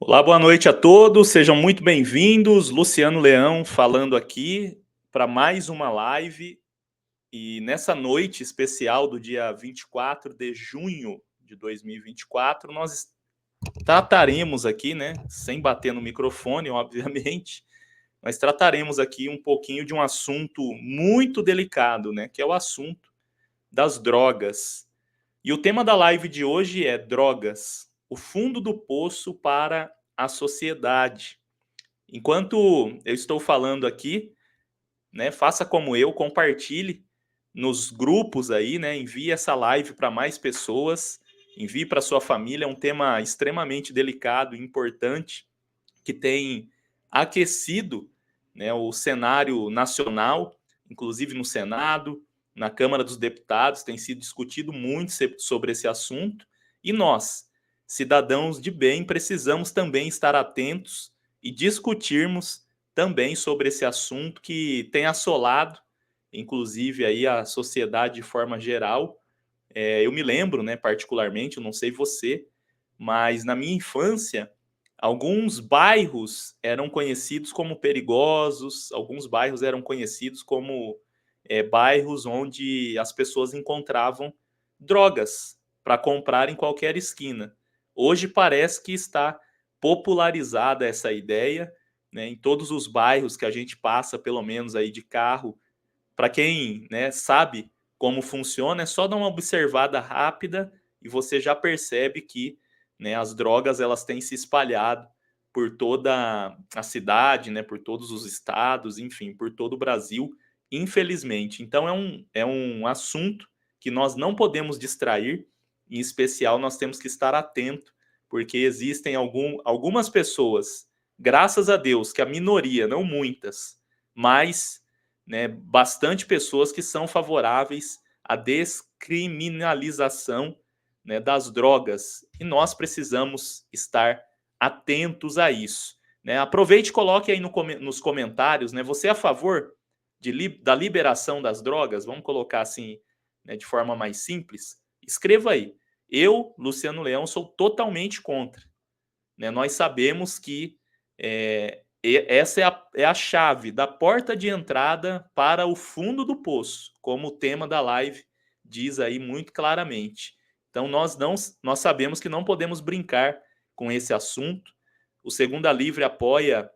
Olá, boa noite a todos, sejam muito bem-vindos. Luciano Leão falando aqui para mais uma live. E nessa noite especial do dia 24 de junho de 2024, nós trataremos aqui, né, sem bater no microfone, obviamente, mas trataremos aqui um pouquinho de um assunto muito delicado, né, que é o assunto das drogas. E o tema da live de hoje é drogas, o fundo do poço para a sociedade. Enquanto eu estou falando aqui, né, faça como eu, compartilhe nos grupos aí, né, envie essa live para mais pessoas, envie para sua família, é um tema extremamente delicado e importante que tem aquecido, né, o cenário nacional, inclusive no Senado, na Câmara dos Deputados, tem sido discutido muito sobre esse assunto, e nós, cidadãos de bem, precisamos também estar atentos e discutirmos também sobre esse assunto que tem assolado, inclusive aí a sociedade de forma geral. Eu me lembro, né, particularmente, eu não sei você, mas na minha infância alguns bairros eram conhecidos como perigosos, alguns bairros eram conhecidos como bairros onde as pessoas encontravam drogas para comprar em qualquer esquina. Hoje parece que está popularizada essa ideia, né, em todos os bairros que a gente passa, pelo menos aí de carro. Para quem, né, sabe como funciona, é só dar uma observada rápida e você já percebe que, né, as drogas elas têm se espalhado por toda a cidade, né, por todos os estados, enfim, por todo o Brasil, infelizmente. Então é um assunto que nós não podemos distrair, em especial nós temos que estar atento, porque existem algumas pessoas, graças a Deus, que a minoria, não muitas, mas, né, bastante pessoas que são favoráveis à descriminalização, né, das drogas. E nós precisamos estar atentos a isso. Né? Aproveite e coloque aí nos comentários, né, você é a favor da liberação das drogas? Vamos colocar assim, né, de forma mais simples? Escreva aí. Eu, Luciano Leão, sou totalmente contra. Né? Nós sabemos que essa é a chave da porta de entrada para o fundo do poço, como o tema da live diz aí muito claramente. Então nós sabemos que não podemos brincar com esse assunto. O Segunda Livre apoia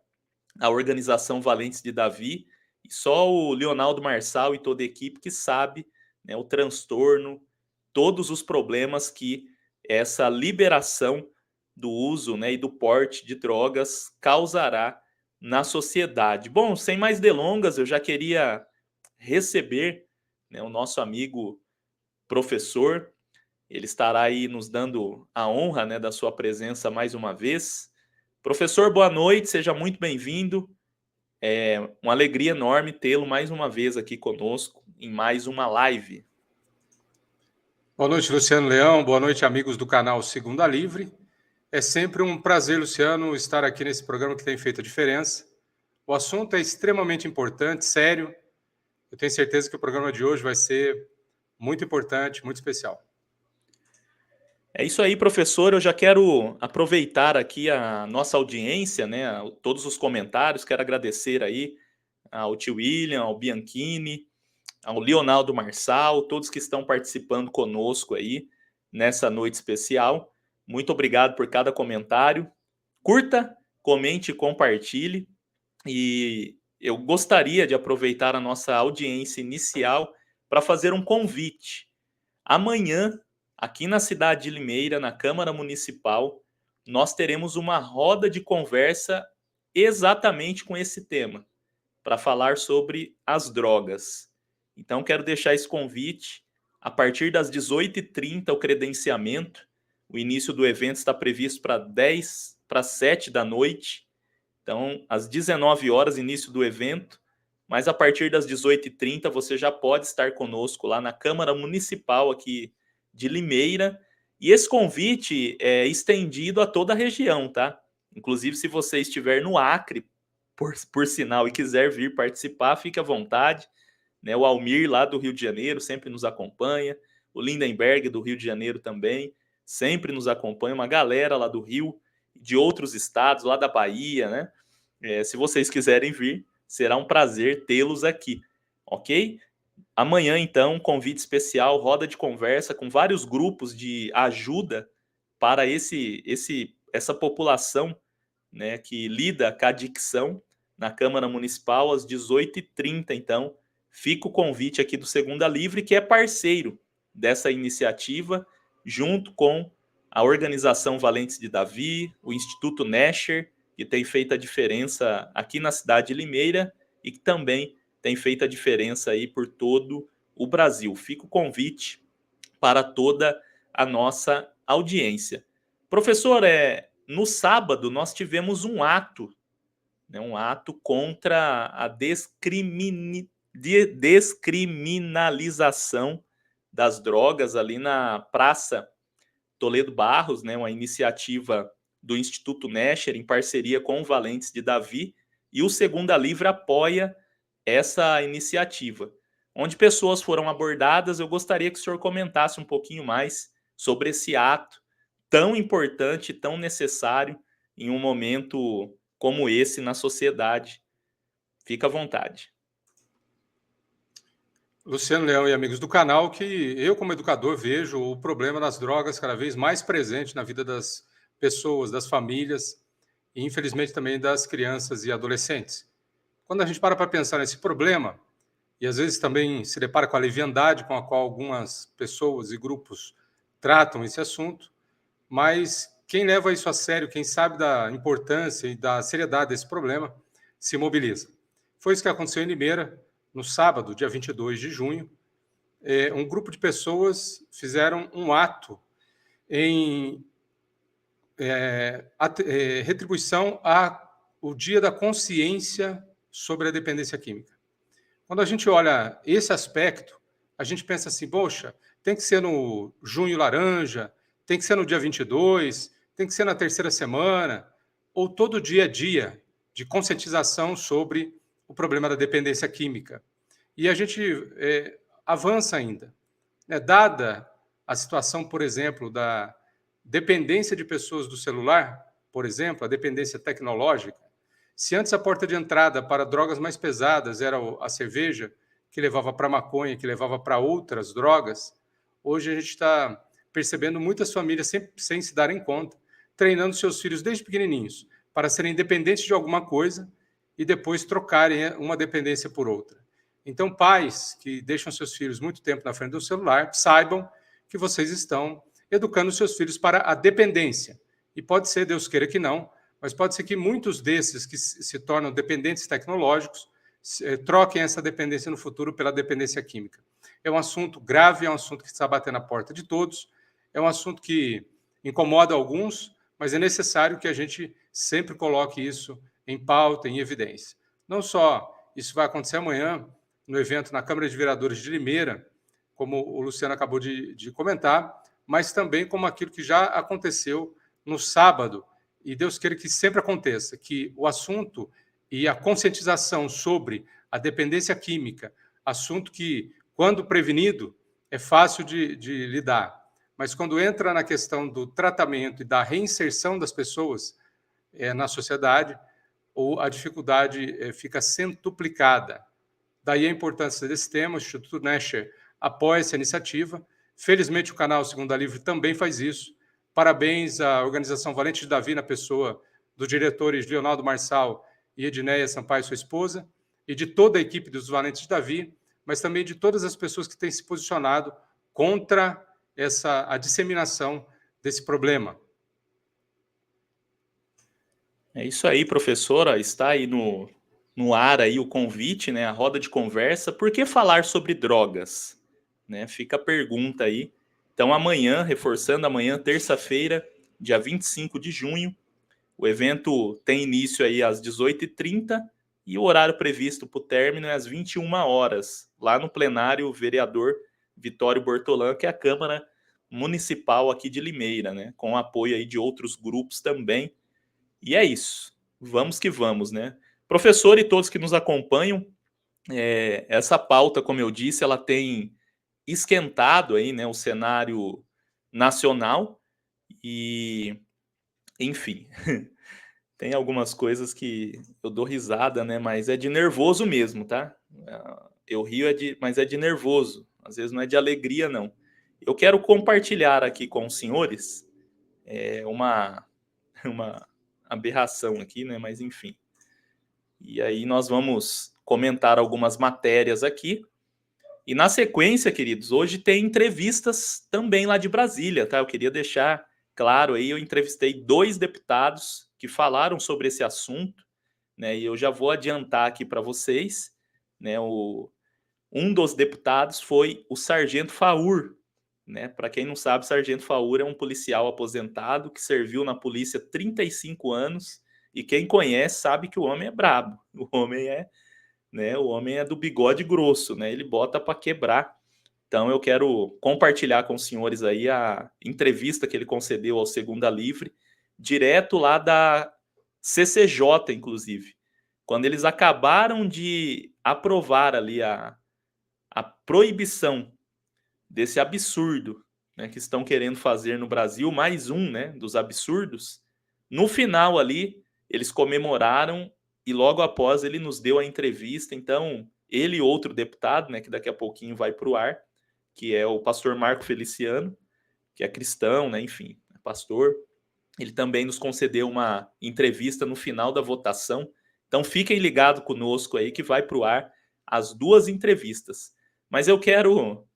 a organização Valentes de Davi, e só o Leonardo Marçal e toda a equipe que sabe, né, o transtorno, todos os problemas que essa liberação do uso, né, e do porte de drogas causará na sociedade. Bom, sem mais delongas, eu já queria receber, né, o nosso amigo professor. Ele estará aí nos dando a honra, né, da sua presença mais uma vez. Professor, boa noite, seja muito bem-vindo. É uma alegria enorme tê-lo mais uma vez aqui conosco em mais uma live. Boa noite, Luciano Leão. Boa noite, amigos do canal Segunda Livre. É sempre um prazer, Luciano, estar aqui nesse programa que tem feito a diferença. O assunto é extremamente importante, sério. Eu tenho certeza que o programa de hoje vai ser muito importante, muito especial. É isso aí, professor. Eu já quero aproveitar aqui a nossa audiência, né, todos os comentários. Quero agradecer aí ao tio William, ao Bianchini, ao Leonardo Marçal, todos que estão participando conosco aí nessa noite especial. Muito obrigado por cada comentário. Curta, comente e compartilhe. E eu gostaria de aproveitar a nossa audiência inicial para fazer um convite. Amanhã, aqui na cidade de Limeira, na Câmara Municipal, nós teremos uma roda de conversa exatamente com esse tema, para falar sobre as drogas. Então, quero deixar esse convite. A partir das 18h30, o credenciamento. O início do evento está previsto para 10 para 7 da noite. Então, às 19 horas, início do evento. Mas a partir das 18h30, você já pode estar conosco lá na Câmara Municipal aqui de Limeira. E esse convite é estendido a toda a região, tá? Inclusive, se você estiver no Acre, por sinal, e quiser vir participar, fique à vontade. Né? O Almir, lá do Rio de Janeiro, sempre nos acompanha. O Lindenberg, do Rio de Janeiro, também, sempre nos acompanha. Uma galera lá do Rio. de outros estados, lá da Bahia, né? Se vocês quiserem vir, será um prazer tê-los aqui, ok? Amanhã, então, convite especial, roda de conversa com vários grupos de ajuda para essa população, né, que lida com a adicção na Câmara Municipal às 18h30. Então, fica o convite aqui do Segunda Livre, que é parceiro dessa iniciativa, junto com a Organização Valentes de Davi, o Instituto Nesher, que tem feito a diferença aqui na cidade de Limeira e que também tem feito a diferença aí por todo o Brasil. Fica o convite para toda a nossa audiência. Professor, no sábado nós tivemos um ato, né, um ato contra a descriminalização das drogas ali na Praça Toledo Barros, né, uma iniciativa do Instituto Nesher em parceria com o Valentes de Davi, e o Segunda Livre apoia essa iniciativa, onde pessoas foram abordadas. Eu gostaria que o senhor comentasse um pouquinho mais sobre esse ato tão importante, tão necessário em um momento como esse na sociedade. Fica à vontade. Luciano Leão e amigos do canal, que eu, como educador, vejo o problema das drogas cada vez mais presente na vida das pessoas, das famílias e, infelizmente, também das crianças e adolescentes. Quando a gente para pensar nesse problema, e às vezes também se depara com a leviandade com a qual algumas pessoas e grupos tratam esse assunto, mas quem leva isso a sério, quem sabe da importância e da seriedade desse problema, se mobiliza. Foi isso que aconteceu em Limeira, no sábado, dia 22 de junho. Um grupo de pessoas fizeram um ato em retribuição ao Dia da Consciência sobre a Dependência Química. Quando a gente olha esse aspecto, a gente pensa assim, poxa, tem que ser no junho laranja, tem que ser no dia 22, tem que ser na terceira semana, ou todo dia a dia de conscientização sobre o problema da dependência química. E a gente avança ainda. Dada a situação, por exemplo, da dependência de pessoas do celular, por exemplo, a dependência tecnológica, se antes a porta de entrada para drogas mais pesadas era a cerveja, que levava para maconha, que levava para outras drogas, hoje a gente está percebendo muitas famílias sem se darem conta, treinando seus filhos desde pequenininhos para serem dependentes de alguma coisa e depois trocarem uma dependência por outra. Então, pais que deixam seus filhos muito tempo na frente do celular, saibam que vocês estão educando seus filhos para a dependência. E pode ser, Deus queira que não, mas pode ser que muitos desses que se tornam dependentes tecnológicos troquem essa dependência no futuro pela dependência química. É um assunto grave, é um assunto que está batendo na porta de todos, é um assunto que incomoda alguns, mas é necessário que a gente sempre coloque isso em pauta, em evidência. Não só isso vai acontecer amanhã, no evento na Câmara de Vereadores de Limeira, como o Luciano acabou de comentar, mas também como aquilo que já aconteceu no sábado, e Deus queira que sempre aconteça, que o assunto e a conscientização sobre a dependência química, assunto que, quando prevenido, é fácil de lidar, mas quando entra na questão do tratamento e da reinserção das pessoas na sociedade, a dificuldade fica centuplicada. Daí a importância desse tema. O Instituto Nesher apoia essa iniciativa. Felizmente, o canal Segunda Livre também faz isso. Parabéns à Organização Valente de Davi, na pessoa dos diretores Leonardo Marçal e Edneia Sampaio, sua esposa, e de toda a equipe dos Valentes de Davi, mas também de todas as pessoas que têm se posicionado contra a disseminação desse problema. É isso aí, professora. Está aí no ar aí o convite, né, a roda de conversa. Por que falar sobre drogas? Né, fica a pergunta aí. Então, amanhã, reforçando, amanhã, terça-feira, dia 25 de junho, o evento tem início aí às 18h30 e o horário previsto para o término é às 21h, lá no plenário vereador Vitório Bortolã, que é a Câmara Municipal aqui de Limeira, né, com apoio aí de outros grupos também. E é isso. Vamos que vamos, né? Professor e todos que nos acompanham, essa pauta, como eu disse, ela tem esquentado aí, né, o cenário nacional, e enfim, tem algumas coisas que eu dou risada, né? Mas é de nervoso mesmo, tá? Eu rio, mas é de nervoso. Às vezes não é de alegria, não. Eu quero compartilhar aqui com os senhores uma aberração aqui, né? Mas enfim. E aí nós vamos comentar algumas matérias aqui. E na sequência, queridos, hoje tem entrevistas também lá de Brasília, tá? Eu queria deixar claro aí, eu entrevistei 2 deputados que falaram sobre esse assunto, né? E eu já vou adiantar aqui para vocês, né? Um dos deputados foi o Sargento Faur, né? Para quem não sabe, Sargento Faur é um policial aposentado que serviu na polícia 35 anos e quem conhece sabe que o homem é brabo. O homem é do bigode grosso, né? Ele bota para quebrar. Então eu quero compartilhar com os senhores aí a entrevista que ele concedeu ao Segunda Livre, direto lá da CCJ, inclusive. Quando eles acabaram de aprovar ali a proibição desse absurdo, né, que estão querendo fazer no Brasil, mais um, né, dos absurdos, no final ali, eles comemoraram e logo após ele nos deu a entrevista. Então, ele e outro deputado, né, que daqui a pouquinho vai para o ar, que é o pastor Marco Feliciano, que é cristão, né, enfim, é pastor. Ele também nos concedeu uma entrevista no final da votação. Então, fiquem ligados conosco aí que vai para o ar as 2 entrevistas. Mas eu quero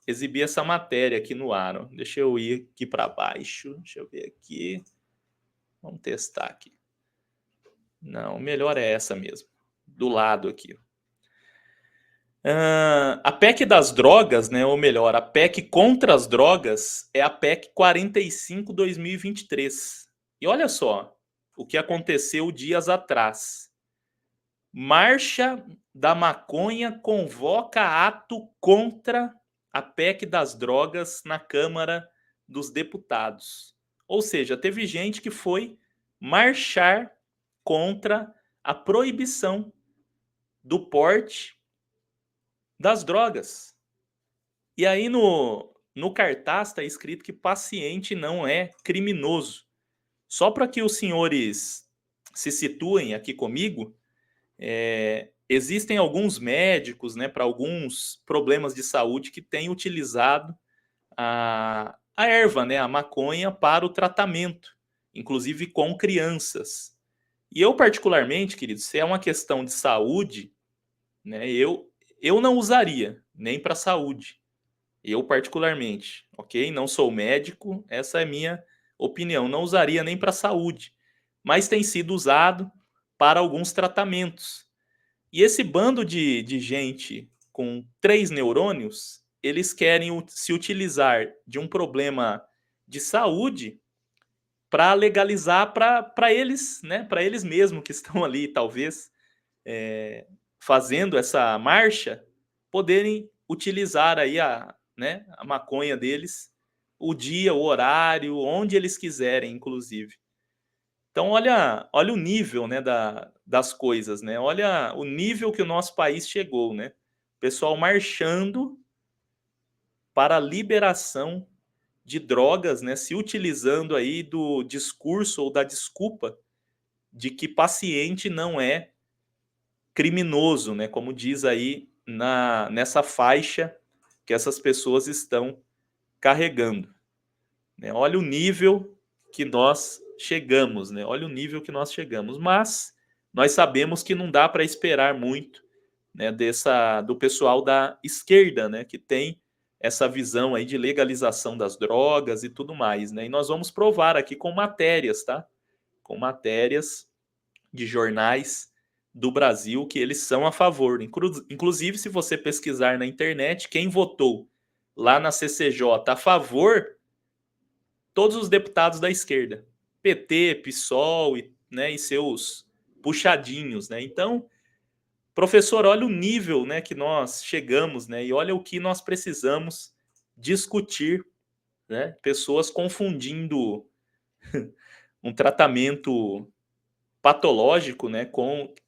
exibir essa matéria aqui no ar. Ó. Deixa eu ir aqui para baixo. Deixa eu ver aqui. Vamos testar aqui. Não, melhor é essa mesmo. Do lado aqui. A PEC das drogas, né, ou melhor, a PEC contra as drogas é a PEC 45/2023. E olha só o que aconteceu dias atrás. Marcha da Maconha convoca ato contra a PEC das drogas na Câmara dos Deputados. Ou seja, teve gente que foi marchar contra a proibição do porte das drogas. E aí no cartaz está escrito que paciente não é criminoso. Só para que os senhores se situem aqui comigo, existem alguns médicos, né, para alguns problemas de saúde que têm utilizado a erva, né, a maconha, para o tratamento, inclusive com crianças. E eu, particularmente, querido, se é uma questão de saúde, né, eu não usaria, nem para saúde. Eu, particularmente, ok? Não sou médico, essa é a minha opinião. Não usaria nem para saúde, mas tem sido usado para alguns tratamentos. E esse bando de gente com 3 neurônios, eles querem se utilizar de um problema de saúde para legalizar para eles, né? Para eles mesmos que estão ali, talvez, fazendo essa marcha, poderem utilizar aí né, a maconha deles, o dia, o horário, onde eles quiserem, inclusive. Então, olha o nível, né, das coisas, né? Olha o nível que o nosso país chegou, né? O pessoal marchando para a liberação de drogas, né? Se utilizando aí do discurso ou da desculpa de que paciente não é criminoso, né? Como diz aí nessa faixa que essas pessoas estão carregando. Né? Olha o nível que nós chegamos, né? Olha o nível que nós chegamos. Mas nós sabemos que não dá para esperar muito, né, do pessoal da esquerda, né, que tem essa visão aí de legalização das drogas e tudo mais, né? E nós vamos provar aqui com matérias, tá? Com matérias de jornais do Brasil que eles são a favor. Inclusive, se você pesquisar na internet, quem votou lá na CCJ a favor, todos os deputados da esquerda, PT, PSOL, né, e seus puxadinhos, né? Então, professor, olha o nível, né, que nós chegamos, né? E olha o que nós precisamos discutir, né? Pessoas confundindo um tratamento patológico, né,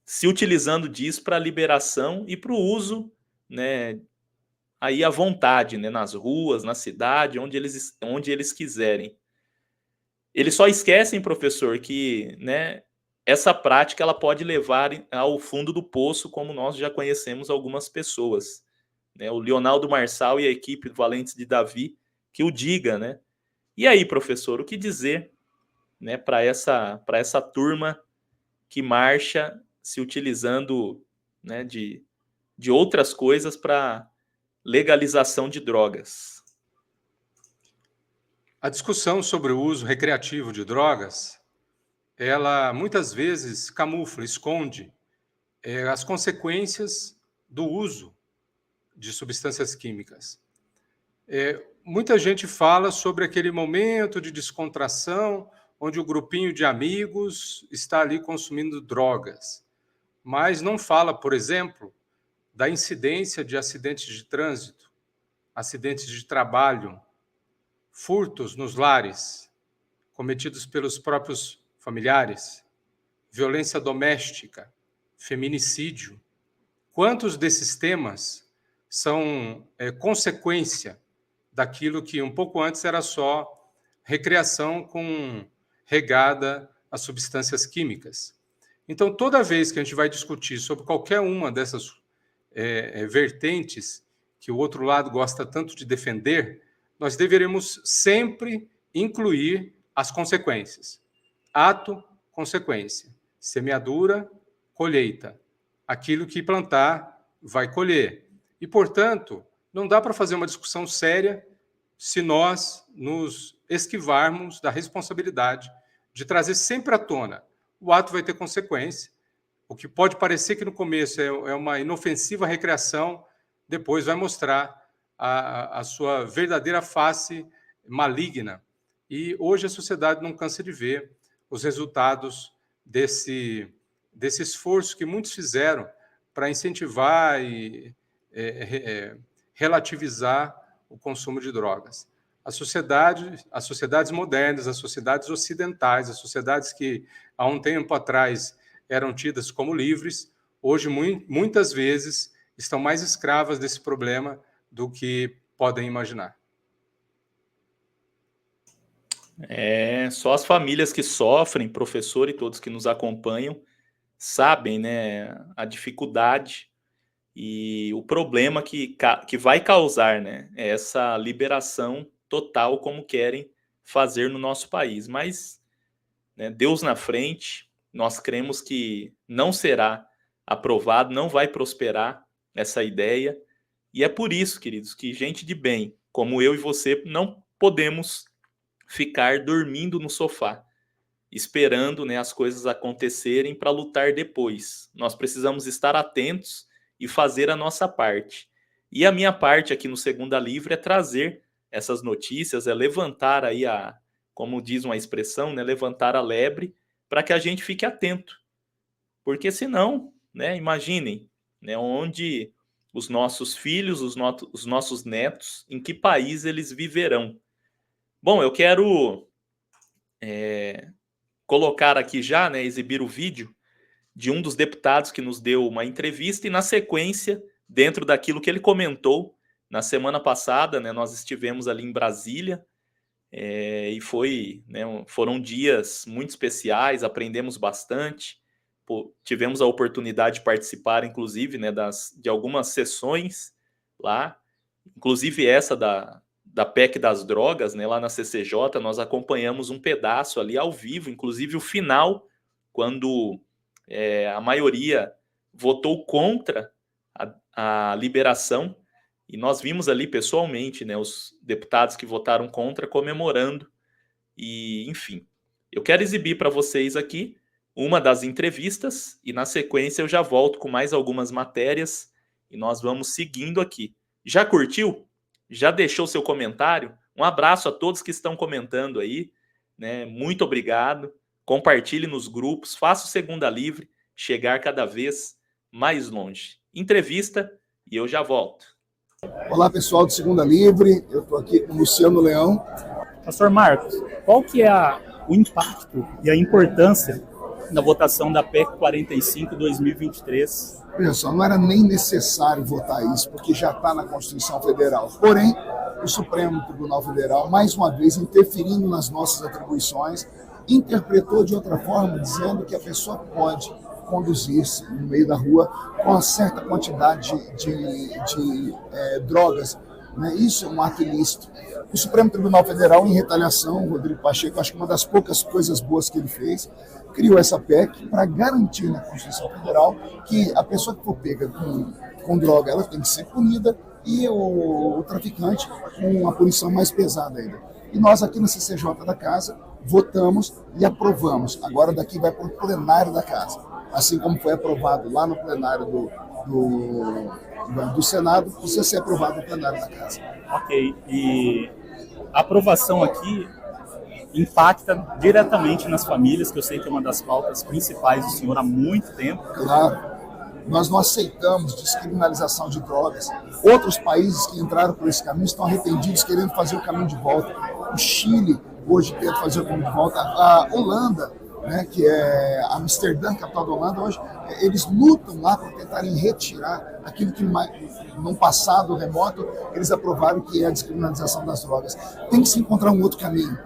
se utilizando disso para liberação e para o uso, né, aí à vontade, né, nas ruas, na cidade, onde eles quiserem. Eles só esquecem, professor, que, né, essa prática ela pode levar ao fundo do poço, como nós já conhecemos algumas pessoas. Né? O Leonardo Marçal e a equipe do Valentes de Davi que o diga, né? E aí, professor, o que dizer, né, para essa turma que marcha se utilizando, né, de outras coisas para legalização de drogas? A discussão sobre o uso recreativo de drogas, ela muitas vezes camufla, esconde as consequências do uso de substâncias químicas. Muita gente fala sobre aquele momento de descontração, onde o grupinho de amigos está ali consumindo drogas, mas não fala, por exemplo, da incidência de acidentes de trânsito, acidentes de trabalho, furtos nos lares, cometidos pelos próprios familiares, violência doméstica, feminicídio. Quantos desses temas são consequência daquilo que um pouco antes era só recreação com regada a substâncias químicas? Então, toda vez que a gente vai discutir sobre qualquer uma dessas vertentes que o outro lado gosta tanto de defender, nós deveremos sempre incluir as consequências. Ato, consequência. Semeadura, colheita. Aquilo que plantar, vai colher. E, portanto, não dá para fazer uma discussão séria se nós nos esquivarmos da responsabilidade de trazer sempre à tona. O ato vai ter consequência. O que pode parecer que no começo é uma inofensiva recreação, depois vai mostrar a sua verdadeira face maligna. E hoje a sociedade não cansa de ver os resultados desse esforço que muitos fizeram para incentivar e relativizar o consumo de drogas. As sociedades modernas, as sociedades ocidentais, as sociedades que há um tempo atrás eram tidas como livres, hoje muitas vezes estão mais escravas desse problema do que podem imaginar. Só as famílias que sofrem, professor e todos que nos acompanham, sabem, né, a dificuldade e o problema que vai causar, né, essa liberação total como querem fazer no nosso país. Mas, né, Deus na frente, nós cremos que não será aprovado, não vai prosperar essa ideia. E é por isso, queridos, que gente de bem, como eu e você, não podemos ficar dormindo no sofá, esperando, né, as coisas acontecerem para lutar depois. Nós precisamos estar atentos e fazer a nossa parte. E a minha parte aqui no Segunda Livre é trazer essas notícias, é levantar aí como diz uma expressão, né, levantar a lebre para que a gente fique atento. Porque senão, né, imaginem, né, onde os nossos filhos, os nossos netos, em que país eles viverão. Bom, eu quero colocar aqui já, né, exibir o vídeo de um dos deputados que nos deu uma entrevista e, na sequência, dentro daquilo que ele comentou, na semana passada, né, nós estivemos ali em Brasília e foram dias muito especiais, aprendemos bastante, tivemos a oportunidade de participar, inclusive, né, de algumas sessões lá, inclusive essa da PEC das drogas, né, lá na CCJ, nós acompanhamos um pedaço ali ao vivo, inclusive o final, quando a maioria votou contra a liberação, e nós vimos ali pessoalmente, né, os deputados que votaram contra comemorando, e enfim. Eu quero exibir para vocês aqui uma das entrevistas, e na sequência eu já volto com mais algumas matérias, e nós vamos seguindo aqui. Já curtiu? Já deixou seu comentário? Um abraço a todos que estão comentando aí, né? Muito obrigado. Compartilhe nos grupos, faça o Segunda Livre chegar cada vez mais longe. Entrevista e eu já volto. Olá, pessoal do Segunda Livre. Eu estou aqui com o Luciano Leão. Pastor Marcos, qual que é o impacto e a importância da votação da PEC 45/2023? Olha só, não era nem necessário votar isso, porque já está na Constituição Federal. Porém, o Supremo Tribunal Federal, mais uma vez, interferindo nas nossas atribuições, interpretou de outra forma, dizendo que a pessoa pode conduzir-se no meio da rua com uma certa quantidade de drogas. Né? Isso é um ato ilícito. O Supremo Tribunal Federal, em retaliação, Rodrigo Pacheco, acho que uma das poucas coisas boas que ele fez, criou essa PEC para garantir na Constituição Federal que a pessoa que for pega com droga, ela tem que ser punida, e o traficante com uma punição mais pesada ainda. E nós aqui na CCJ da Casa votamos e aprovamos. Agora daqui vai para o plenário da Casa. Assim como foi aprovado lá no plenário do Senado, precisa ser aprovado no plenário da Casa. Ok. E a aprovação aqui impacta diretamente nas famílias, que eu sei que é uma das pautas principais do senhor há muito tempo. Claro. Nós não aceitamos descriminalização de drogas. Outros países que entraram por esse caminho estão arrependidos, querendo fazer o caminho de volta. O Chile hoje tenta fazer o caminho de volta. A Holanda, né, que é Amsterdã, capital da Holanda, hoje eles lutam lá para tentarem retirar aquilo que num passado remoto eles aprovaram, que é a descriminalização das drogas. Tem que se encontrar um outro caminho,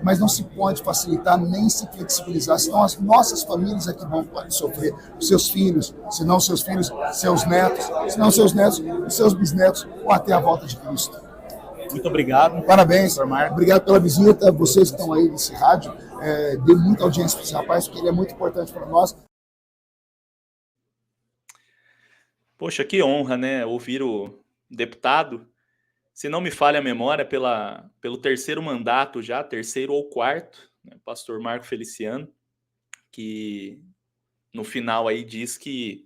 mas não se pode facilitar nem se flexibilizar, senão as nossas famílias aqui podem sofrer, os seus filhos, senão seus filhos, seus netos, senão seus netos, os seus bisnetos, ou até a volta de Cristo. Muito obrigado. Parabéns, obrigado pela visita, vocês que estão aí nesse rádio, dê muita audiência para esse rapaz, porque ele é muito importante para nós. Poxa, que honra, né, ouvir o deputado. Se não me falha a memória, pelo terceiro mandato já, terceiro ou quarto, né, pastor Marco Feliciano, que no final aí diz que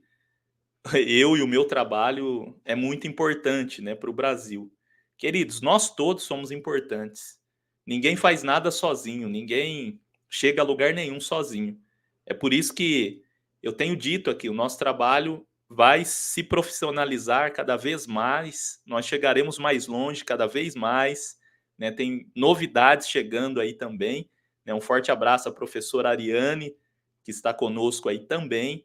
eu e o meu trabalho é muito importante, né, para o Brasil. Queridos, nós todos somos importantes. Ninguém faz nada sozinho, ninguém chega a lugar nenhum sozinho. É por isso que eu tenho dito aqui, o nosso trabalho vai se profissionalizar cada vez mais, nós chegaremos mais longe cada vez mais, né? Tem novidades chegando aí também, né? Um forte abraço à professora Ariane, que está conosco aí também,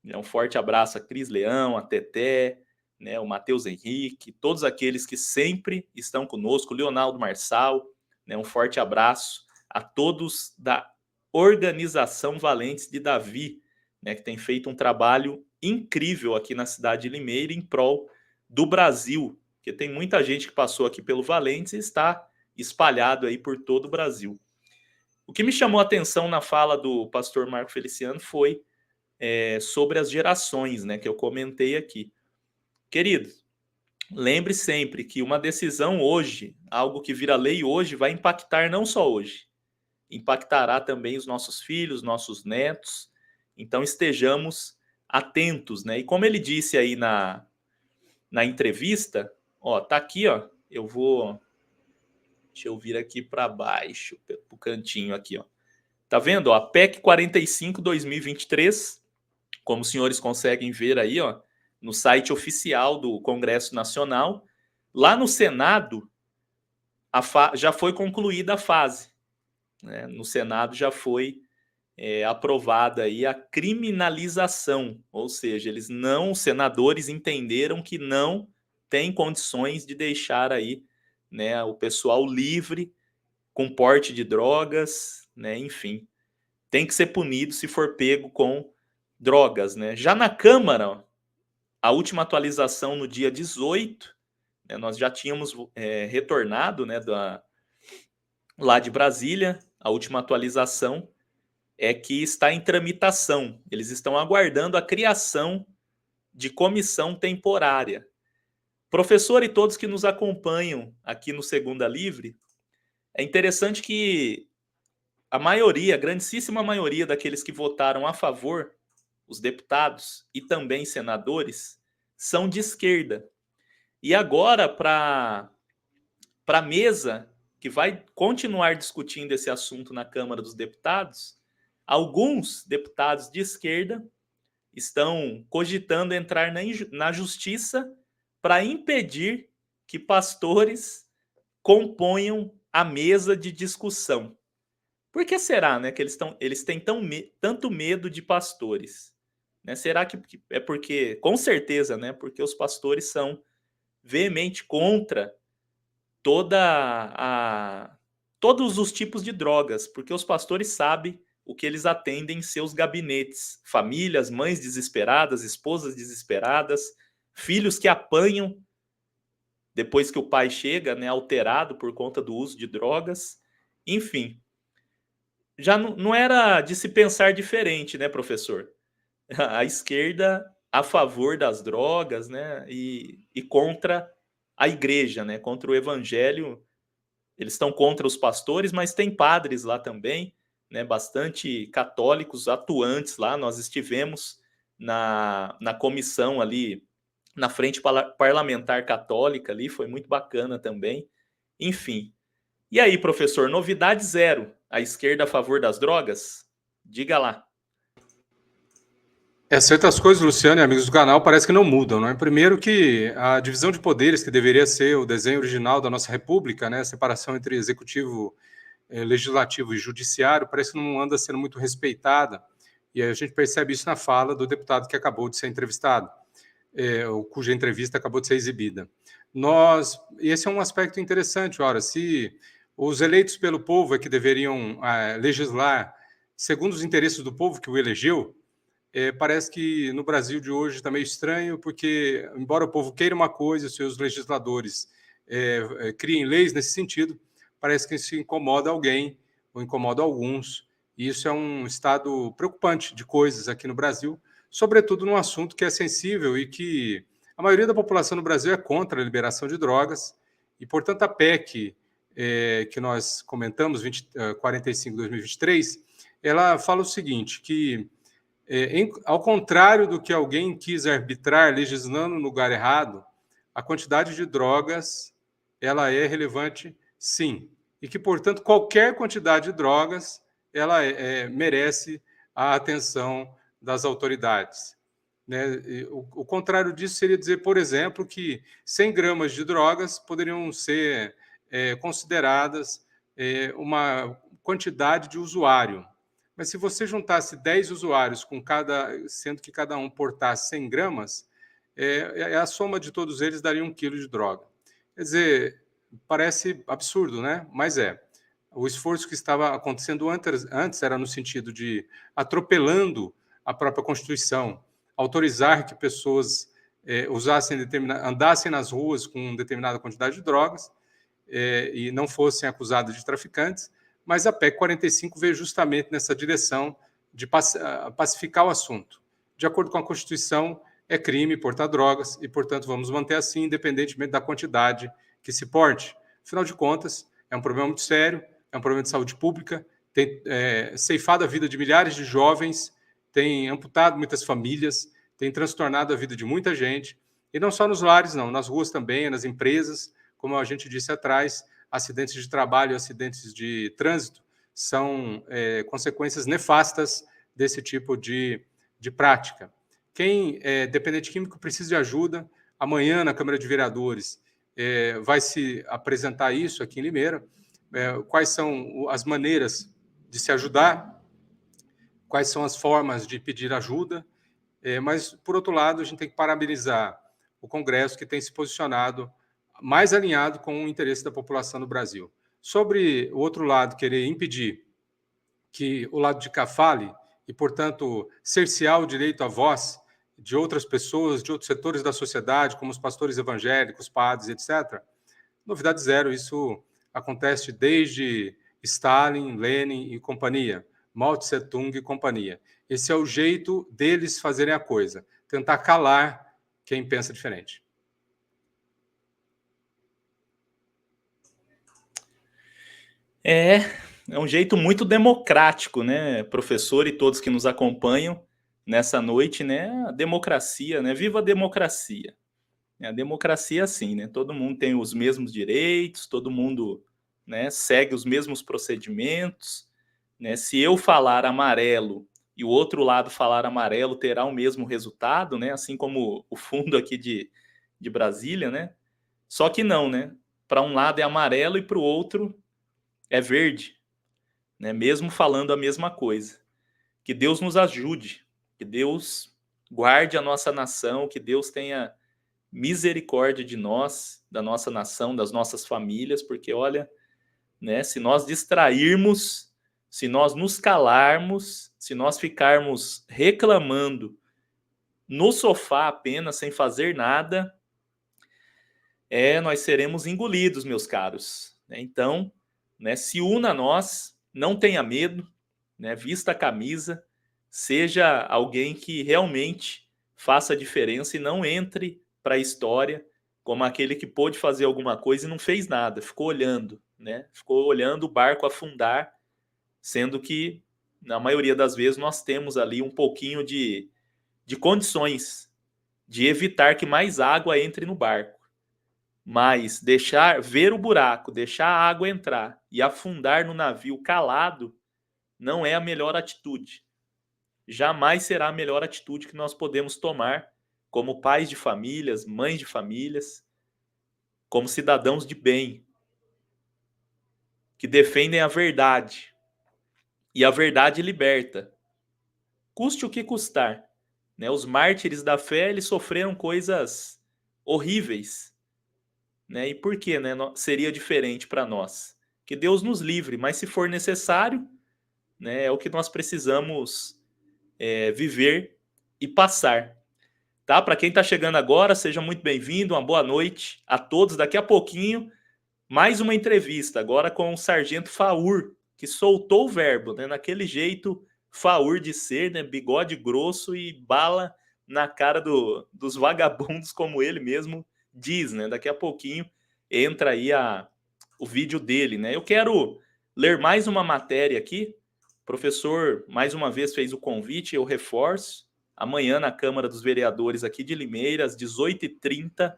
né? Um forte abraço a Cris Leão, a Teté, né? O Matheus Henrique, todos aqueles que sempre estão conosco, o Leonardo Marçal, né? Um forte abraço a todos da Organização Valentes de Davi, né? Que tem feito um trabalho incrível aqui na cidade de Limeira em prol do Brasil, porque tem muita gente que passou aqui pelo Valentes e está espalhado aí por todo o Brasil. O que me chamou a atenção na fala do pastor Marco Feliciano foi sobre as gerações, né, que eu comentei aqui. Querido, lembre sempre que uma decisão hoje, algo que vira lei hoje, vai impactar não só hoje, impactará também os nossos filhos, nossos netos. Então estejamos atentos, né? E como ele disse aí na entrevista, ó, tá aqui, ó, deixa eu vir aqui para baixo, pro cantinho aqui, ó. Tá vendo, ó, a PEC 45/2023, como os senhores conseguem ver aí, ó, no site oficial do Congresso Nacional, lá no Senado já foi concluída a fase, né? No Senado já foi aprovada aí a criminalização, ou seja, os senadores entenderam que não tem condições de deixar aí, né, o pessoal livre com porte de drogas, né, enfim, tem que ser punido se for pego com drogas, né? Já na Câmara, a última atualização no dia 18, né, nós já tínhamos retornado, né, lá de Brasília, a última atualização é que está em tramitação. Eles estão aguardando a criação de comissão temporária. Professor e todos que nos acompanham aqui no Segunda Livre, é interessante que a grandíssima maioria daqueles que votaram a favor, os deputados e também senadores, são de esquerda. E agora, para a mesa que vai continuar discutindo esse assunto na Câmara dos Deputados, alguns deputados de esquerda estão cogitando entrar na justiça para impedir que pastores componham a mesa de discussão. Por que será, né, que eles têm tanto medo de pastores? Né? Será que é porque, com certeza, né, porque os pastores são veemente contra todos os tipos de drogas, porque os pastores sabem o que eles atendem em seus gabinetes. Famílias, mães desesperadas, esposas desesperadas, filhos que apanham depois que o pai chega, né, alterado por conta do uso de drogas. Enfim, já não era de se pensar diferente, né, professor? A esquerda a favor das drogas, né, e contra a igreja, né, contra o evangelho. Eles estão contra os pastores, mas tem padres lá também, né, bastante católicos atuantes lá. Nós estivemos na comissão ali, na frente parlamentar católica ali, foi muito bacana também. Enfim. E aí, professor, novidade zero. A esquerda a favor das drogas? Diga lá. Certas coisas, Luciano e amigos do canal, parece que não mudam, não é? Primeiro que a divisão de poderes, que deveria ser o desenho original da nossa república, né, a separação entre executivo, legislativo e judiciário, parece que não anda sendo muito respeitada, e a gente percebe isso na fala do deputado que acabou de ser entrevistado, cuja entrevista acabou de ser exibida. Esse é um aspecto interessante, ora, se os eleitos pelo povo é que deveriam legislar segundo os interesses do povo que o elegeu, parece que no Brasil de hoje está meio estranho, porque, embora o povo queira uma coisa, os seus legisladores criem leis nesse sentido, parece que isso incomoda alguém, ou incomoda alguns, e isso é um estado preocupante de coisas aqui no Brasil, sobretudo num assunto que é sensível e que a maioria da população no Brasil é contra a liberação de drogas, e, portanto, a PEC, que nós comentamos, 45/2023, ela fala o seguinte, que ao contrário do que alguém quis arbitrar legislando no lugar errado, a quantidade de drogas ela é relevante, sim, e que, portanto, qualquer quantidade de drogas ela merece a atenção das autoridades. Né? O contrário disso seria dizer, por exemplo, que 100 gramas de drogas poderiam ser consideradas uma quantidade de usuário. Mas se você juntasse 10 usuários, sendo que cada um portasse 100 gramas, a soma de todos eles daria 1 quilo de droga. Quer dizer, parece absurdo, né? Mas é. O esforço que estava acontecendo antes era no sentido de, atropelando a própria Constituição, autorizar que pessoas andassem nas ruas com determinada quantidade de drogas e não fossem acusadas de traficantes, mas a PEC 45 veio justamente nessa direção de pacificar o assunto. De acordo com a Constituição, é crime portar drogas e, portanto, vamos manter assim, independentemente da quantidade que se porte. Afinal de contas, é um problema muito sério, é um problema de saúde pública, tem ceifado a vida de milhares de jovens, tem amputado muitas famílias, tem transtornado a vida de muita gente, e não só nos lares, não, nas ruas também, nas empresas, como a gente disse atrás, acidentes de trabalho e acidentes de trânsito são consequências nefastas desse tipo de prática. Quem é dependente químico precisa de ajuda. Amanhã, na Câmara de Vereadores, vai se apresentar isso aqui em Limeira, quais são as maneiras de se ajudar, quais são as formas de pedir ajuda, mas, por outro lado, a gente tem que parabenizar o Congresso, que tem se posicionado mais alinhado com o interesse da população no Brasil. Sobre o outro lado, querer impedir que o lado de cá fale e, portanto, cercear o direito à voz de outras pessoas, de outros setores da sociedade, como os pastores evangélicos, padres, etc., novidade zero, isso acontece desde Stalin, Lenin e companhia, Mao Tse-tung e companhia. Esse é o jeito deles fazerem a coisa, tentar calar quem pensa diferente. É um jeito muito democrático, né, professor e todos que nos acompanham nessa noite, né, a democracia, né, viva a democracia. A democracia é assim, né, todo mundo tem os mesmos direitos, todo mundo, né, segue os mesmos procedimentos, né, se eu falar amarelo e o outro lado falar amarelo, terá o mesmo resultado, né, assim como o fundo aqui de Brasília, né, só que não, né, para um lado é amarelo e para o outro é verde, né? Mesmo falando a mesma coisa. Que Deus nos ajude, que Deus guarde a nossa nação, que Deus tenha misericórdia de nós, da nossa nação, das nossas famílias, porque olha, né, se nós distrairmos, se nós nos calarmos, se nós ficarmos reclamando no sofá apenas, sem fazer nada, nós seremos engolidos, meus caros. Então, né, se una a nós, não tenha medo, né, vista a camisa, seja alguém que realmente faça a diferença e não entre para a história como aquele que pôde fazer alguma coisa e não fez nada, ficou olhando, né? Ficou olhando o barco afundar, sendo que, na maioria das vezes, nós temos ali um pouquinho de condições de evitar que mais água entre no barco. Mas ver o buraco, deixar a água entrar e afundar no navio calado não é a melhor atitude. Jamais será a melhor atitude que nós podemos tomar como pais de famílias, mães de famílias, como cidadãos de bem, que defendem a verdade. E a verdade liberta, custe o que custar. Né? Os mártires da fé, eles sofreram coisas horríveis. Né? E por que, né, seria diferente para nós? Que Deus nos livre, mas se for necessário, né, é o que nós precisamos viver e passar. Tá? Para quem está chegando agora, seja muito bem-vindo, uma boa noite a todos. Daqui a pouquinho, mais uma entrevista, agora com o Sargento Faur, que soltou o verbo, né? Naquele jeito Faur de ser, né? Bigode grosso e bala na cara dos vagabundos, como ele mesmo diz, né? Daqui a pouquinho entra aí o vídeo dele, né? Eu quero ler mais uma matéria aqui. O professor, mais uma vez, fez o convite, eu reforço. Amanhã, na Câmara dos Vereadores aqui de Limeira, às 18h30,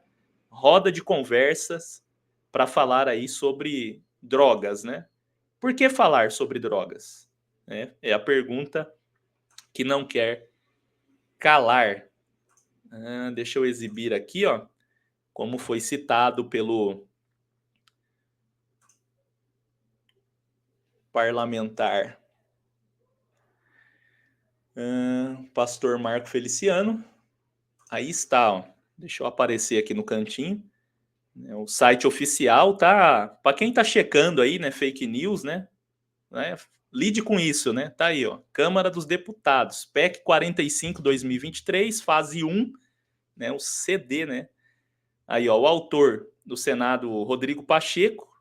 roda de conversas para falar aí sobre drogas, né? Por que falar sobre drogas? É a pergunta que não quer calar. Deixa eu exibir aqui, ó, como foi citado pelo parlamentar pastor Marco Feliciano. Aí está, ó. Deixa eu aparecer aqui no cantinho. O site oficial tá, para quem tá checando aí, né, fake news, né, lide com isso, né, tá aí, ó, Câmara dos Deputados, PEC 45/2023, fase 1, né, o CD, né, aí, ó, o autor do Senado, Rodrigo Pacheco,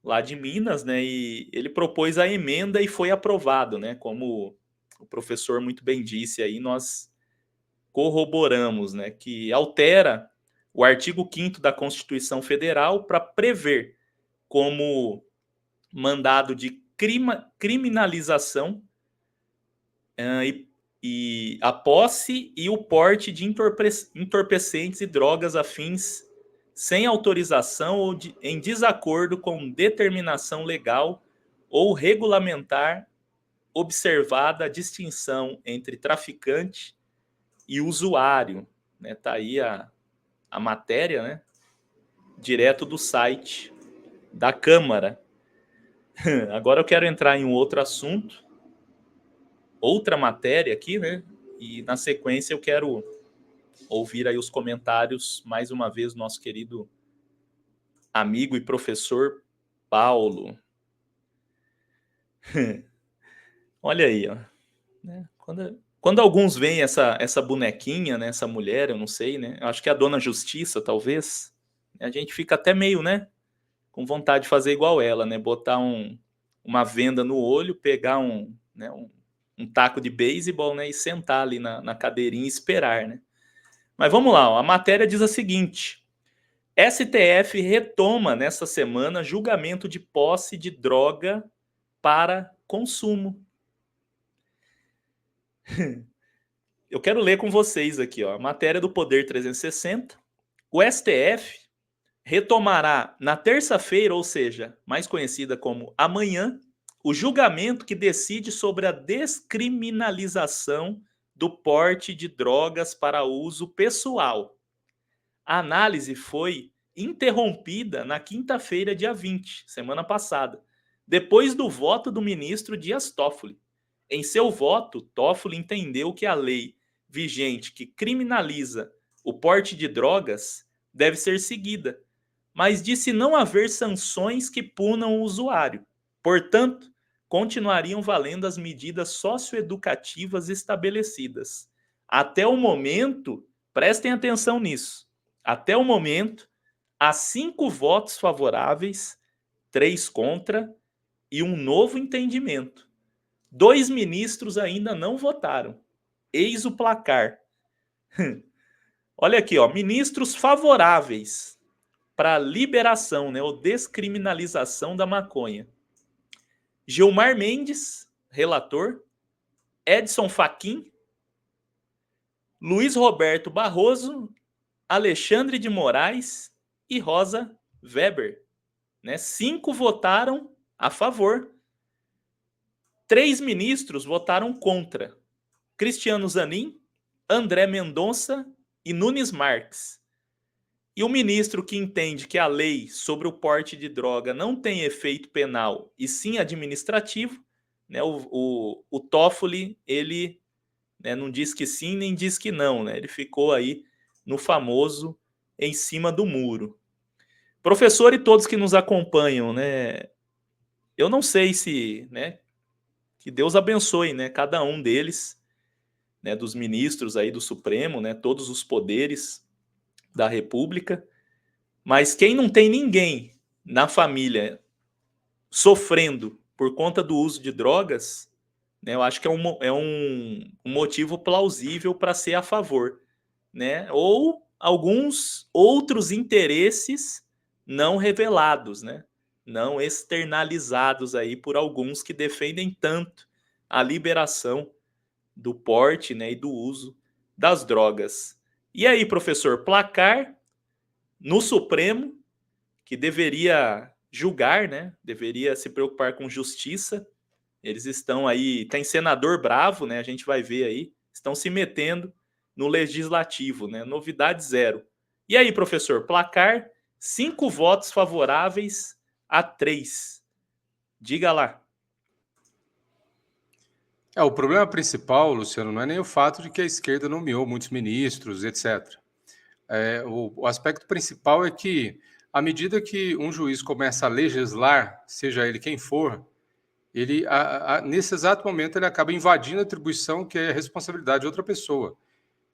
lá de Minas, né, e ele propôs a emenda e foi aprovado, né, como o professor muito bem disse aí, nós corroboramos, né, que altera o artigo 5º da Constituição Federal para prever como mandado de criminalização e a posse e o porte de entorpecentes e drogas afins sem autorização ou em desacordo com determinação legal ou regulamentar, observada a distinção entre traficante e usuário. Né? Tá aí a matéria, né? Direto do site da Câmara. Agora eu quero entrar em um outro assunto, outra matéria aqui, né? E na sequência eu quero ouvir aí os comentários, mais uma vez, do nosso querido amigo e professor Paulo. Olha aí, ó. Quando alguns veem essa bonequinha, né, essa mulher, eu não sei, né? Eu acho que é a Dona Justiça, talvez. A gente fica até meio, né, com vontade de fazer igual ela, né? Botar uma venda no olho, pegar um taco de beisebol, né, e sentar ali na cadeirinha e esperar, né? Mas vamos lá, ó, a matéria diz a seguinte: STF retoma nessa semana julgamento de posse de droga para consumo. Eu quero ler com vocês aqui, ó, a matéria do Poder 360. O STF retomará na terça-feira, ou seja, mais conhecida como amanhã, o julgamento que decide sobre a descriminalização do porte de drogas para uso pessoal. A análise foi interrompida na quinta-feira, dia 20, semana passada, depois do voto do ministro Dias Toffoli. Em seu voto, Toffoli entendeu que a lei vigente que criminaliza o porte de drogas deve ser seguida, mas disse não haver sanções que punam o usuário. Portanto, continuariam valendo as medidas socioeducativas estabelecidas. Até o momento, prestem atenção nisso, até o momento, há 5 votos favoráveis, 3 contra e um novo entendimento. 2 ministros ainda não votaram. Eis o placar. Olha aqui, ó, ministros favoráveis para a liberação, né, ou descriminalização da maconha. Gilmar Mendes, relator. Edson Fachin. Luiz Roberto Barroso. Alexandre de Moraes e Rosa Weber. Né? 5 votaram a favor. 3 ministros votaram contra. Cristiano Zanin, André Mendonça e Nunes Marques. E o ministro que entende que a lei sobre o porte de droga não tem efeito penal e sim administrativo, né, o Toffoli, ele, né, não diz que sim nem diz que não, né, ele ficou aí no famoso em cima do muro. Professor e todos que nos acompanham, né, eu não sei se, né, que Deus abençoe, né, cada um deles, né, dos ministros aí do Supremo, né, todos os poderes da República, mas quem não tem ninguém na família sofrendo por conta do uso de drogas, né, eu acho que é um motivo plausível para ser a favor, né, ou alguns outros interesses não revelados, né, não externalizados aí por alguns que defendem tanto a liberação do porte, né, e do uso das drogas. E aí, professor, placar no Supremo, que deveria julgar, né, deveria se preocupar com justiça, eles estão aí, tem senador bravo, né, a gente vai ver aí, estão se metendo no legislativo, né, novidade zero. E aí, professor, placar, 5 votos favoráveis a 3. Diga lá. O problema principal, Luciano, não é nem o fato de que a esquerda nomeou muitos ministros, etc. O aspecto principal é que, à medida que um juiz começa a legislar, seja ele quem for, ele, nesse exato momento, ele acaba invadindo a atribuição que é a responsabilidade de outra pessoa.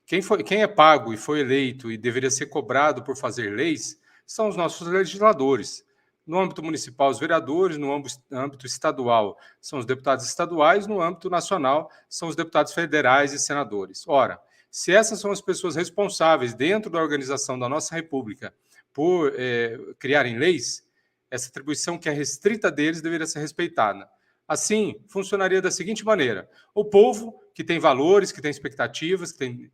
Quem é pago e foi eleito e deveria ser cobrado por fazer leis são os nossos legisladores. No âmbito municipal, os vereadores; no âmbito estadual, são os deputados estaduais; no âmbito nacional, são os deputados federais e senadores. Ora, se essas são as pessoas responsáveis dentro da organização da nossa República por criarem leis, essa atribuição que é restrita deles deveria ser respeitada. Assim, funcionaria da seguinte maneira: o povo, que tem valores, que tem expectativas, que tem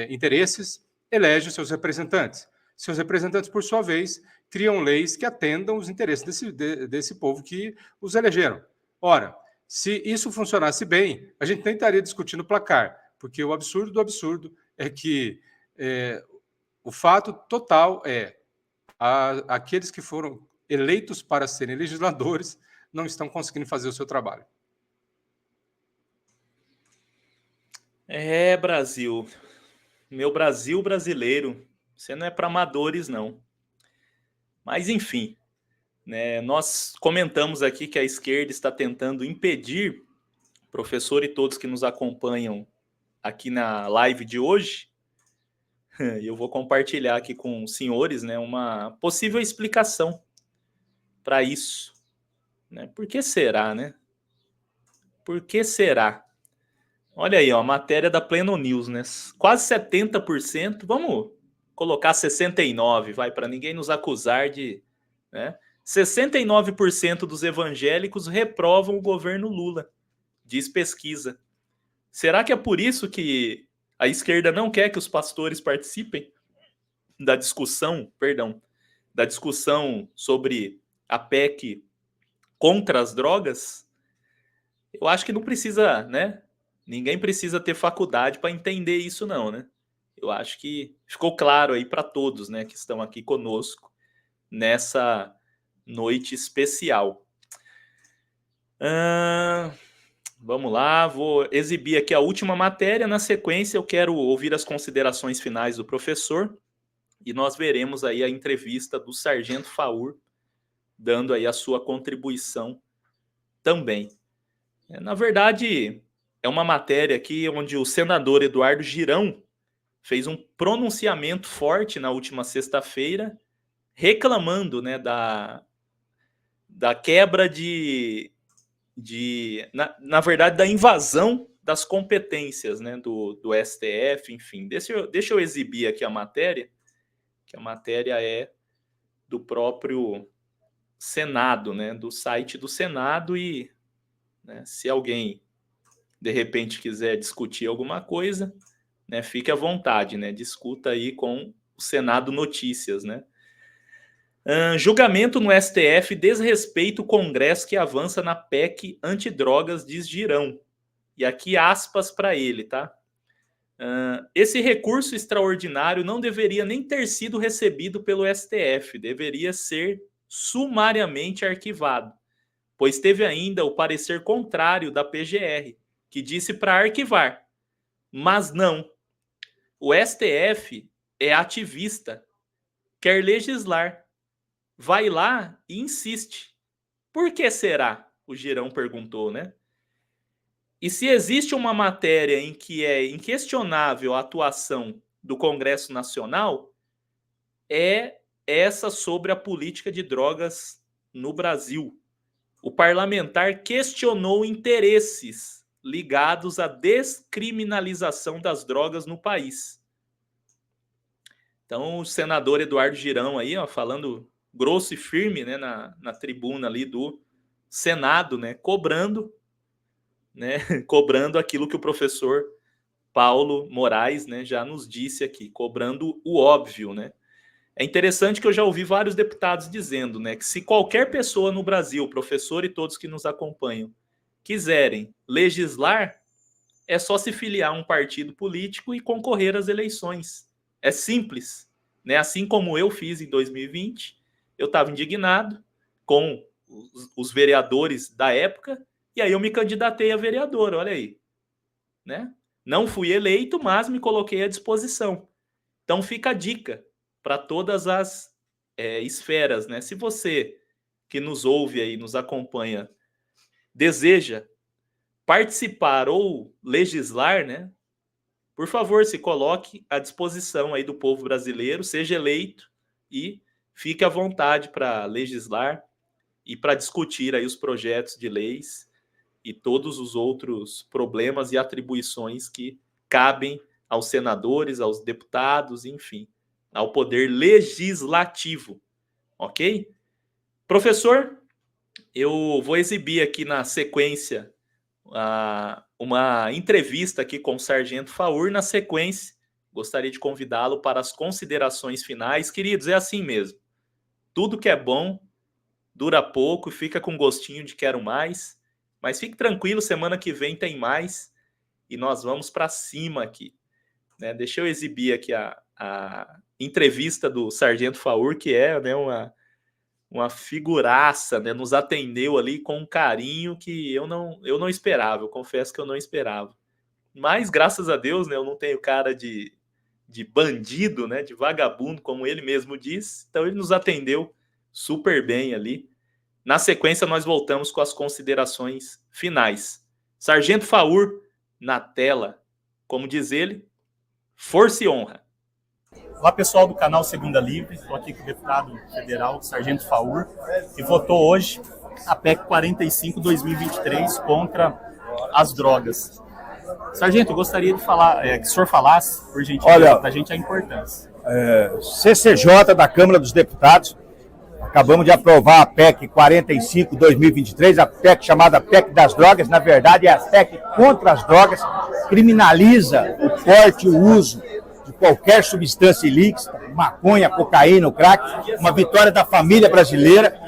interesses, elege os seus representantes. Seus representantes, por sua vez, criam leis que atendam os interesses desse povo que os elegeram. Ora, se isso funcionasse bem, a gente nem estaria discutindo placar, porque o absurdo do absurdo é que o fato total é aqueles que foram eleitos para serem legisladores não estão conseguindo fazer o seu trabalho. Brasil. Meu Brasil brasileiro. Você não é para amadores, não. Mas, enfim, né, nós comentamos aqui que a esquerda está tentando impedir, professor e todos que nos acompanham aqui na live de hoje, e eu vou compartilhar aqui com os senhores, né, uma possível explicação para isso. Né? Por que será, né? Por que será? Olha aí, ó, a matéria da Pleno News, né? Quase 70%, vamos colocar 69%, vai, para ninguém nos acusar de... Né? 69% dos evangélicos reprovam o governo Lula, diz pesquisa. Será que é por isso que a esquerda não quer que os pastores participem da discussão, da discussão sobre a PEC contra as drogas? Eu acho que não precisa, né? Ninguém precisa ter faculdade para entender isso, não, né? Eu acho que ficou claro aí para todos, né, que estão aqui conosco nessa noite especial. Vamos lá, vou exibir aqui a última matéria. Na sequência, eu quero ouvir as considerações finais do professor e nós veremos aí a entrevista do Sargento Faur, dando aí a sua contribuição também. Na verdade, é uma matéria aqui onde o senador Eduardo Girão fez um pronunciamento forte na última sexta-feira, reclamando, né, da quebra na verdade, da invasão das competências, né, do STF, enfim. Deixa eu exibir aqui a matéria, que a matéria é do próprio Senado, né, do site do Senado, e, né, se alguém, de repente, quiser discutir alguma coisa, né, fique à vontade, né, discuta aí com o Senado Notícias, né. Julgamento no STF desrespeita o Congresso que avança na PEC antidrogas, diz Girão. E aqui aspas para ele, tá? Esse recurso extraordinário não deveria nem ter sido recebido pelo STF, deveria ser sumariamente arquivado, pois teve ainda o parecer contrário da PGR, que disse para arquivar. Mas não. O STF é ativista, quer legislar. Vai lá e insiste. Por que será? O Girão perguntou, né? E se existe uma matéria em que é inquestionável a atuação do Congresso Nacional, é essa sobre a política de drogas no Brasil. O parlamentar questionou interesses ligados à descriminalização das drogas no país. Então, o senador Eduardo Girão aí, ó, falando grosso e firme, né, na tribuna ali do Senado, né, cobrando aquilo que o professor Paulo Moraes, né, já nos disse aqui, cobrando o óbvio, né. É interessante que eu já ouvi vários deputados dizendo, né, que se qualquer pessoa no Brasil, professor e todos que nos acompanham, quiserem legislar, é só se filiar a um partido político e concorrer às eleições. É simples, né? Assim como eu fiz em 2020, eu estava indignado com os vereadores da época, e aí eu me candidatei a vereador, olha aí, né? Não fui eleito, mas me coloquei à disposição. Então fica a dica para todas as esferas, né? Se você que nos ouve aí, nos acompanha, deseja participar ou legislar, né? Por favor, se coloque à disposição aí do povo brasileiro, seja eleito e fique à vontade para legislar e para discutir aí os projetos de leis e todos os outros problemas e atribuições que cabem aos senadores, aos deputados, enfim, ao poder legislativo, ok? Professor, eu vou exibir aqui na sequência uma entrevista aqui com o Sargento Faur. Na sequência, gostaria de convidá-lo para as considerações finais. Queridos, é assim mesmo. Tudo que é bom dura pouco e fica com gostinho de quero mais. Mas fique tranquilo, semana que vem tem mais e nós vamos para cima aqui, né? Deixa eu exibir aqui a entrevista do Sargento Faur, que é, né, uma figuraça, né? Nos atendeu ali com um carinho que eu não esperava, eu confesso que eu não esperava. Mas, graças a Deus, né, eu não tenho cara de bandido, né, de vagabundo, como ele mesmo diz, então ele nos atendeu super bem ali. Na sequência, nós voltamos com as considerações finais. Sargento Faur, na tela, como diz ele, força e honra. Olá, pessoal do canal Segunda Livre, estou aqui com o deputado federal, Sargento Faur, que votou hoje a PEC 45/2023 contra as drogas. Sargento, eu gostaria de falar, que o senhor falasse, por gentileza, para a gente a importância. CCJ da Câmara dos Deputados, acabamos de aprovar a PEC 45/2023, a PEC chamada PEC das Drogas, na verdade é a PEC contra as drogas, criminaliza o porte e o uso de qualquer substância ilícita, maconha, cocaína, o crack, uma vitória da família brasileira,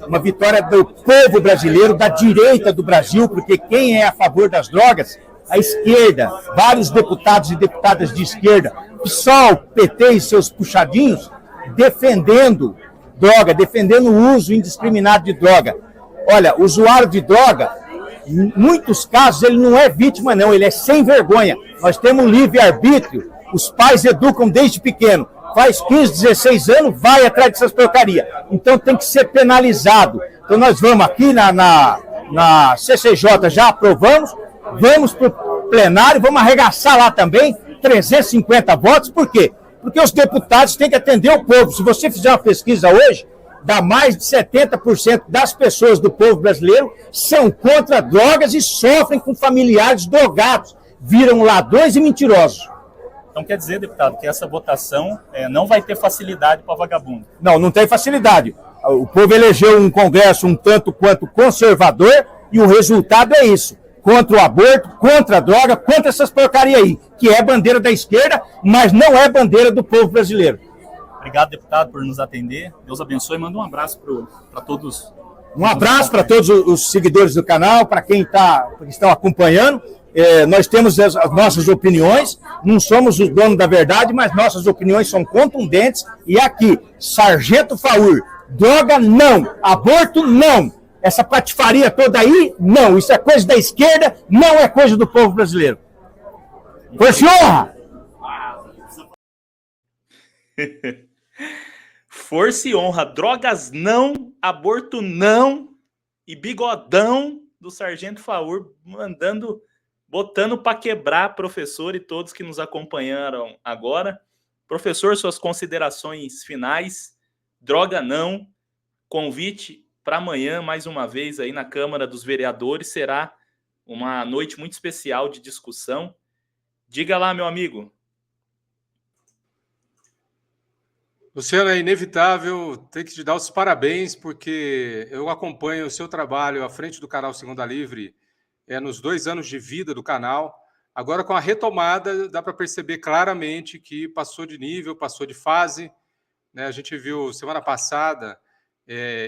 uma vitória do povo brasileiro, da direita do Brasil, porque quem é a favor das drogas? A esquerda, vários deputados e deputadas de esquerda, PSOL, PT e seus puxadinhos, defendendo droga, defendendo o uso indiscriminado de droga. Olha, o usuário de droga, em muitos casos, ele não é vítima, não, ele é sem vergonha. Nós temos um livre-arbítrio, os pais educam desde pequeno. faz 15, 16 anos, vai atrás dessas porcarias. Então tem que ser penalizado. Então nós vamos aqui na CCJ, já aprovamos, vamos para o plenário, vamos arregaçar lá também, 350 votos, por quê? Porque os deputados têm que atender o povo. Se você fizer uma pesquisa hoje, dá mais de 70% das pessoas do povo brasileiro são contra drogas e sofrem com familiares drogados, viram ladrões e mentirosos. Então quer dizer, deputado, que essa votação não vai ter facilidade para vagabundo? Não tem facilidade. O povo elegeu um Congresso um tanto quanto conservador e o resultado é isso. Contra o aborto, contra a droga, contra essas porcarias aí, que é bandeira da esquerda, mas não é bandeira do povo brasileiro. Obrigado, deputado, por nos atender. Deus abençoe e manda um abraço para todos. Um abraço para todos os seguidores do canal, para quem estão acompanhando. Nós temos as nossas opiniões, não somos os donos da verdade, mas nossas opiniões são contundentes. E aqui, Sargento Faur, droga não, aborto não, essa patifaria toda aí, não, isso é coisa da esquerda, não é coisa do povo brasileiro. Força e honra! Força e honra, drogas não, aborto não e bigodão do Sargento Faur botando para quebrar, professor e todos que nos acompanharam agora. Professor, suas considerações finais. Droga não, convite para amanhã, mais uma vez, aí na Câmara dos Vereadores, será uma noite muito especial de discussão. Diga lá, meu amigo. Luciano, é inevitável ter que te dar os parabéns, porque eu acompanho o seu trabalho à frente do canal Segunda Livre nos 2 anos de vida do canal. Agora, com a retomada, dá para perceber claramente que passou de nível, passou de fase. Né? A gente viu semana passada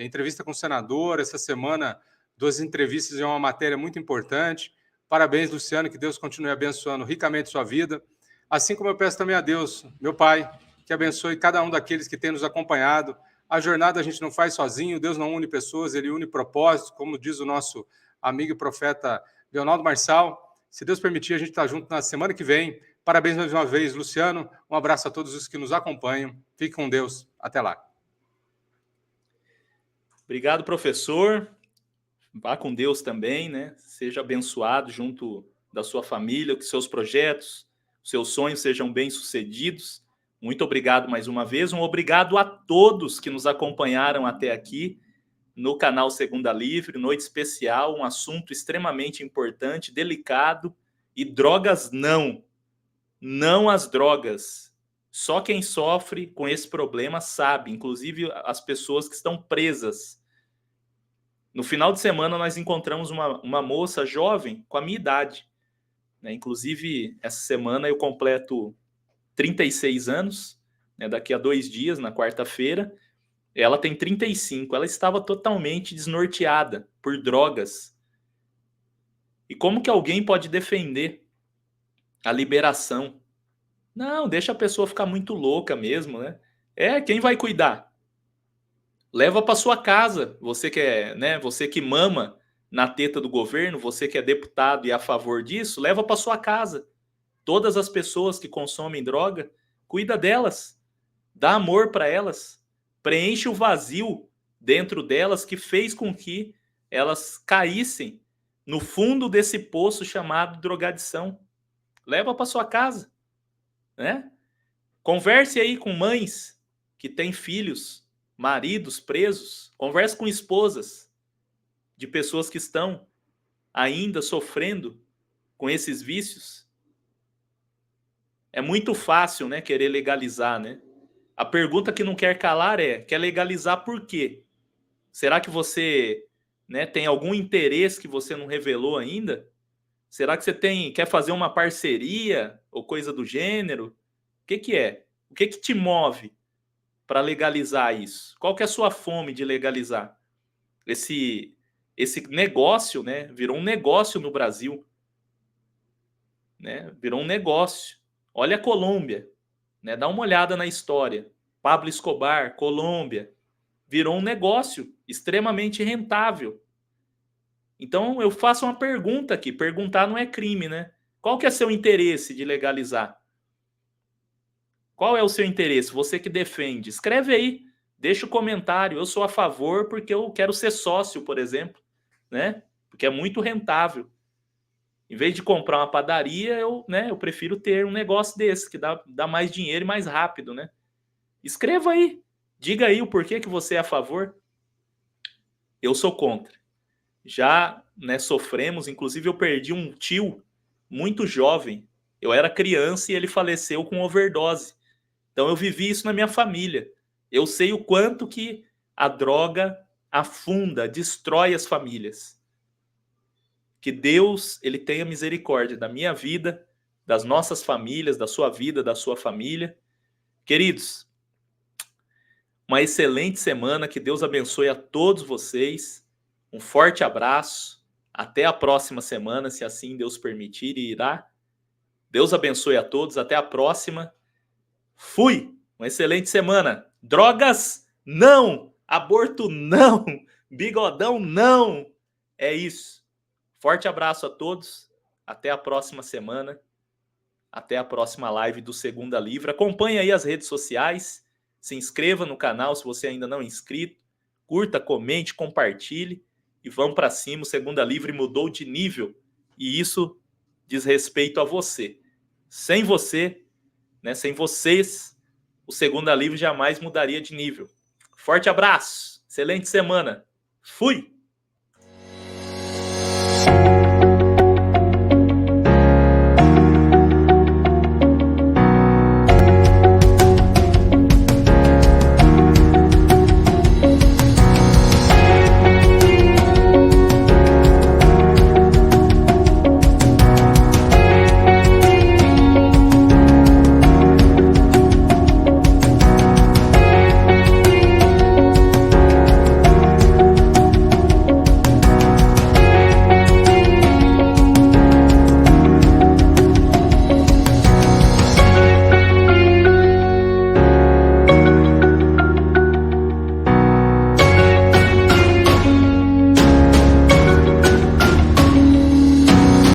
entrevista com o senador, essa semana 2 entrevistas em uma matéria muito importante. Parabéns, Luciano, que Deus continue abençoando ricamente sua vida. Assim como eu peço também a Deus, meu Pai, que abençoe cada um daqueles que tem nos acompanhado. A jornada a gente não faz sozinho, Deus não une pessoas, Ele une propósitos, como diz o nosso amigo e profeta Leonardo Marçal. Se Deus permitir, a gente está junto na semana que vem. Parabéns mais uma vez, Luciano. Um abraço a todos os que nos acompanham. Fique com Deus. Até lá. Obrigado, professor. Vá com Deus também, né? Seja abençoado junto da sua família, que seus projetos, seus sonhos sejam bem-sucedidos. Muito obrigado mais uma vez. Um obrigado a todos que nos acompanharam até aqui no canal Segunda Livre, noite especial, um assunto extremamente importante, delicado, e drogas não. Não às drogas. Só quem sofre com esse problema sabe, inclusive as pessoas que estão presas. No final de semana, nós encontramos uma moça jovem com a minha idade. Né? Inclusive, essa semana eu completo 36 anos, né? Daqui a 2 dias, na quarta-feira. Ela tem 35. Ela estava totalmente desnorteada por drogas. E como que alguém pode defender a liberação? Não, deixa a pessoa ficar muito louca mesmo, né? Quem vai cuidar? Leva para sua casa. Você que você que mama na teta do governo, você que é deputado e é a favor disso, leva para sua casa. Todas as pessoas que consomem droga, cuida delas. Dá amor para elas. Preenche o vazio dentro delas que fez com que elas caíssem no fundo desse poço chamado drogadição. Leva para sua casa, né? Converse aí com mães que têm filhos, maridos presos. Converse com esposas de pessoas que estão ainda sofrendo com esses vícios. É muito fácil, né, querer legalizar, né? A pergunta que não quer calar quer legalizar por quê? Será que você, né, tem algum interesse que você não revelou ainda? Será que você quer fazer uma parceria ou coisa do gênero? O que é? O que te move para legalizar isso? Qual que é a sua fome de legalizar? Esse negócio, né, virou um negócio no Brasil. Né? Virou um negócio. Olha a Colômbia. Né? Dá uma olhada na história. Pablo Escobar, Colômbia. Virou um negócio extremamente rentável. Então, eu faço uma pergunta aqui. Perguntar não é crime, né? Qual que é seu interesse de legalizar? Qual é o seu interesse? Você que defende. Escreve aí, deixa o comentário. Eu sou a favor porque eu quero ser sócio, por exemplo, né? Porque é muito rentável. Em vez de comprar uma padaria, eu prefiro ter um negócio desse, que dá mais dinheiro e mais rápido, né? Escreva aí. Diga aí o porquê que você é a favor. Eu sou contra. Já, né, sofremos, inclusive eu perdi um tio muito jovem. Eu era criança e ele faleceu com overdose. Então eu vivi isso na minha família. Eu sei o quanto que a droga afunda, destrói as famílias. Que Deus, ele tenha misericórdia da minha vida, das nossas famílias, da sua vida, da sua família. Queridos, uma excelente semana, que Deus abençoe a todos vocês. Um forte abraço. Até a próxima semana, se assim Deus permitir e irá. Deus abençoe a todos. Até a próxima. Fui. Uma excelente semana. Drogas, não. Aborto, não. Bigodão, não. É isso. Forte abraço a todos. Até a próxima semana. Até a próxima live do Segunda Livre. Acompanhe aí as redes sociais. Se inscreva no canal se você ainda não é inscrito. Curta, comente, compartilhe. E vamos para cima. O Segunda Livre mudou de nível. E isso diz respeito a você. Sem você, né, sem vocês, o Segunda Livre jamais mudaria de nível. Forte abraço. Excelente semana. Fui!